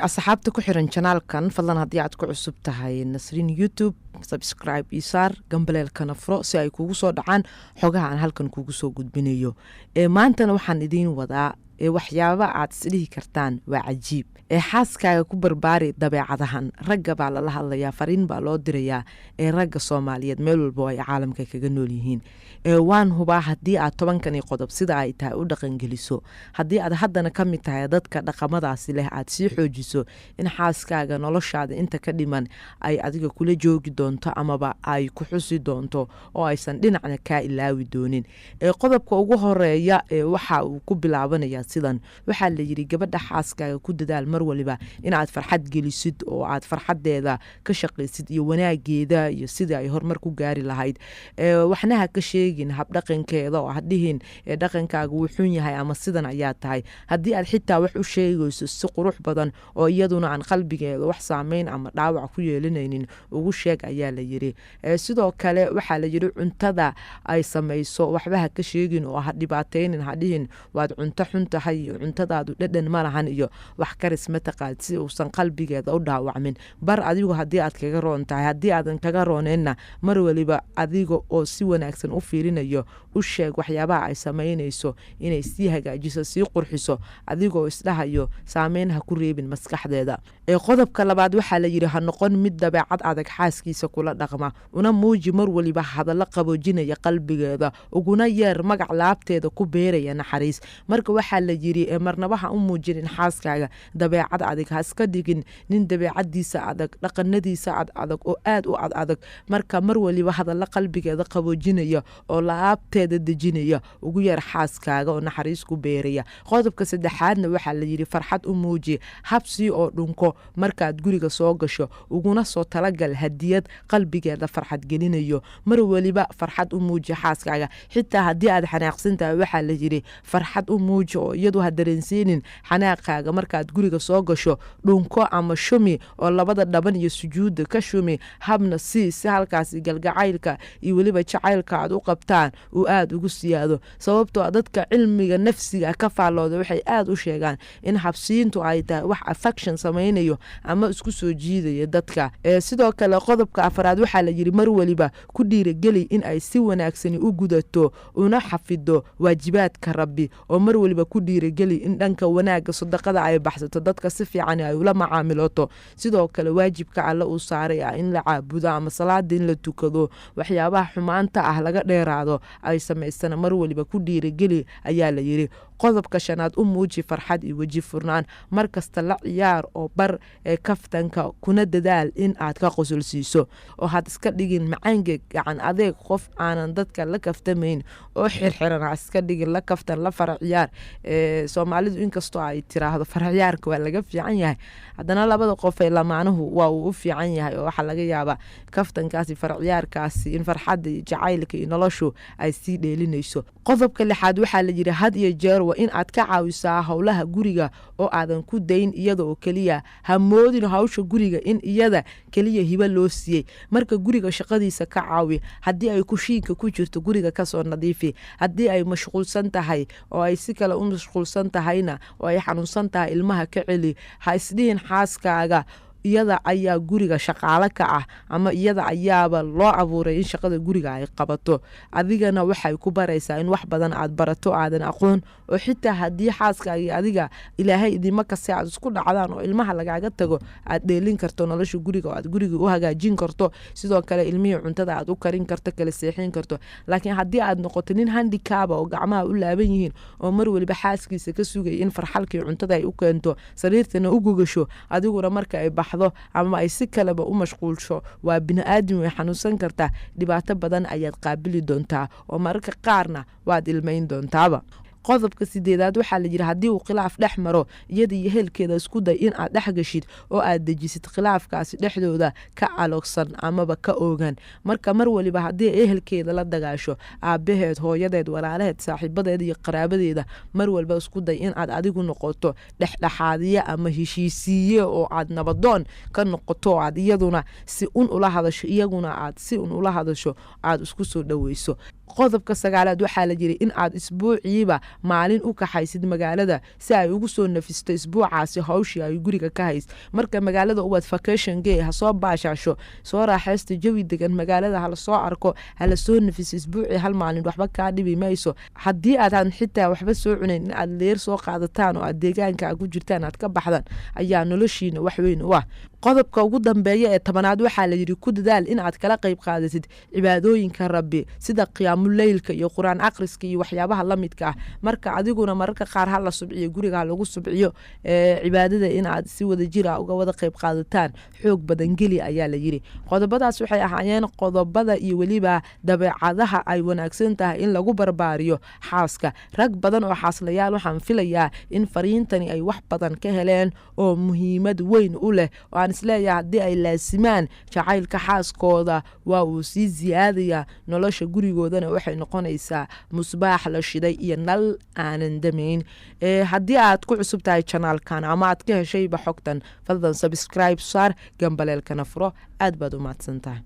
asxaabta ku xiran janaalkan fadlan haddii aad ku cusub tahay nasriin youtube subscribe iyo saar gambaleelkana furo si ay kugu soo dhacaan xogaha aan halkan kugu soo gudbinayo maantana waxaan idiin wadaa waxyaaba aad isdhihi kartaan waa cajiib xaaskaaga ku barbaari dabeecadahan ragga baa lala hadlayaa fariin baa loo dirayaa ragga Soomaaliyeed meel walba ay caalamka kaga nool yihiin waan hubaa haddii aad 10 qodob sida ay tahay u dhaqan geliso haddii aad haddana ka mid tahay dadka dhaqamadaasi leh aad sii xoojiso in xaaskaaga noloshaada inta ka dhiman ay adiga kula joogi doonto amaba ay ku xusi doonto oo aysan dhinacna ka ilaawi doonin qodobka ugu horeeya waxa uu ku bilaabanayaa sidan waxa la yiri gabadha xaaskaaga ku dadaal mar waliba inaad farxad gelisid oo aad farxadeeda ka shaqeysid iyo wanaageeda iyo sida ay horumar ku gaari lahayd waxnaha ka sheegin hab dhaqankeeda oo hadhiin dhaqankaaga uu xun yahay ama sidan ayaa tahay haddii aad xitaa wax u sheegayso si qurux badan oo iyaduna aan qalbigeeda wax saameyn ama dhaawac ku yeelanaynin ugu sheeg ayaa la yiri sidoo kale waxa la yiri cuntada ay samayso waxba ka sheegin oo dhibaateyn hadhiin waad cunto xun tahay cuntadaadu dhadhan ma lahan iyo wax karis ma taqaad si uusan qalbigeeda u dhaawacmin bar adigu haddii aad kaga roon tahay haddii aadan kaga roonayna mar waliba adiga oo si wanaagsan u fiirinayo u sheeg waxyaabaha ay samaynayso inay sii hagaajiso sii qurxiso adigoo isdhahayo saameyn ha ku reebin maskaxdeeda qodobka labaad waxa la yiri ha noqon mid dabeecad adag xaaskiisa kula dhaqma una muuji mar waliba hadallo qaboojinaya qalbigeeda uguna yeer magac laabteeda ku beeraya naxariis marka waxa la yiri marnaba ha u muujinin xaaskaaga dabeecad adag ha iska dhigin nin dabeecadiisa adag dhaqanadiisa adag oo aad u adag marka mar waliba hadallo qalbigeeda qaboojinaya oo laabteeda dejinaya ugu yeer xaaskaaga oo naxariis ku beeraya qodobka saddexaadna waxa la yiri farxad u muuji habsi oo dhunko markaad guriga soo gasho uguna soo talagal hadiyad qalbigeeda farxad gelinayo mar waliba farxad u muuji xaaskaaga xitaa haddii aad xanaaqsan tahay waxa la yiri farxad u muuji oo iyadu ha dareensiinin xanaaqaaga markaad guriga soo gasho dhunko ama shumi oo labada dhaban iyo sujuuda ka shumi habna si halkaas galgacaylka iyo waliba jacaylka aad u qabtaan oo aad ugu siyaado sababtoo dadka cilmiga nafsiga ka faalooda waxay aad u sheegaan in habsiintu ay tahay wax affection samaynayo ama isku soo jiidayo dadka sidoo kale qodobka afraad waxa la yiri mar waliba ku dhiirigeli in ay si wanaagsan u gudato una xafido waajibaadka rabbi oo mar waliba ku dhiirigeli in dhanka wanaaga sadaqada ay baxsato dadka si fiican ay ula macaamiloto sidoo kale waajibka alla uu saaray in la caabudo ama salaada in la tukado waxyaabaha xumaanta laga dheeraado ay sameysana mar waliba ku dhiirigeli ayaa la yiri qodobka shanaad u muuji farxad iyo waji furnaan markasta la ciyaar oo bar kaftanka kuna dadaal in aad ka qosolsiiso oo had iska dhigin macaange gacan adeeg qof aanan dadka la kaftamayn oo xirxiran iska dhigin la kaftan la farac ciyaar Soomaalidu inkastoo ay tiraahdo farac ciyaarka waa laga fiican yahay haddana labada qof ee lamaanuhu waa uu u fiican yahay oo waxa laga yaabaa kaftankaasi farac ciyaarkaasi in farxadda iyo jacaylka iyo noloshu ay sii dheelinayso qodobka lixaad waxa la yiri had iyo jeer in aad ka caawisaa howlaha guriga oo aadan ku dayn iyada oo kaliya ha moodin hawsha guriga in iyada kaliya hiba loo siiyay marka guriga shaqadiisa ka caawi haddii ay kushiinka ku jirto guriga ka soo nadiifi haddii ay mashquulsan tahay oo ay si kale u mashquulsan tahayna oo ay xanuunsan tahay ilmaha ka celi ha isdhihin xaaskaaga iyada ayaa guriga shaqaale ka ah ama iyada ayaaba loo abuuray in shaqada guriga ay qabato adigana waxay ku baraysaa in wax badan aad barato aadan aqoon oo xitaa haddii xaaskaaga adiga ilaahay idima kasi aad isku dhacdaan oo ilmaha lagaaga tago aad dheelin karto nolosha guriga oo aad guriga u hagaajin karto sidoo kale ilmihii cuntada aad u karin karto kala seexin karto laakiin haddii aad noqoto nin handicap oo gacmaha u laaban yihiin oo mar waliba xaaskiisa ka sugay in farxalkii cuntada ay u keento sariirtana u gogasho adiguna marka ay ama ay si kaleba u mashquulsho waa bini'aadam way xanuunsan kartaa dhibaato badan ayaad qaabili doontaa oo mararka qaarna waad ilmayn doontaaba qodobka sideedaad waxa la yiri haddii uu khilaaf dhex maro iyada iyo ehelkeeda isku day in aad dhex gashid oo aad dejisid khilaafkaasi dhexdooda ka alogsan amaba ka oogan marka mar waliba haddii ehelkeeda la dagaasho aabaheed hooyadeed walaalaheed saaxiibadeed iyo qaraabadeeda mar walba isku day in aad adigu noqoto dhexdhexaadiye ama heshiisiye oo aad nabadoon ka noqoto aad iyaduna si ula hadasho iyaguna aad si ula hadasho aad isku soo dhaweyso qodobka sagaalaad waxaa la yiri in aad isbuuciiba maalin u kaxaysid magaalada si ay ugu soo nafisto isbuucaasi hawshii ay guriga ka hays marka magaalada uwad vacation gay ha soo baashasho soo raaxaysta jawi degan magaalada hala soo arko hala soo nafiso isbuuci hal maalin waxba ka dhibi mayso haddii aad xitaa waxba soo cunayn in aad leer soo qaadataan oo aad deegaanka ku jirtaan aad ka baxdan ayaa noloshiina wax weyn u ah qodobka ugu dambeeya ee 10aad waxaa la yiri ku dadaal in aad kala qayb qaadasid cibaadooyinka rabbi sida qiyaamul leylka iyo quraan akhriska iyo waxyaabaha la midka ah marka adiguna mararka qaar hal la subciyo guriga lagu subciyo cibaadada in aad si wada jir ah uga wada qayb qaadataan xoog badan geli ayaa la yiri qodobadaas waxay ahaayeen qodobada iyo waliba dabeecadaha ay wanaagsan tahay in lagu barbaariyo xaaska rag badan oo xaaslayaal waxaan filayaa in fariintani ay wax badan ka heleen oo muhiimad weyn u leh oo isleeyahay haddii ay laasimaan jacaylka xaaskooda waa uu sii ziyaadaya nolosha gurigoodana waxay noqonaysaa musbaax la shiday iyo nal aanan damayn haddii aad ku cusub tahay channelkan ama aad ka heshayba xogtan fadlan subscribe saar gambaleelkana furo aad baad u mahadsantahay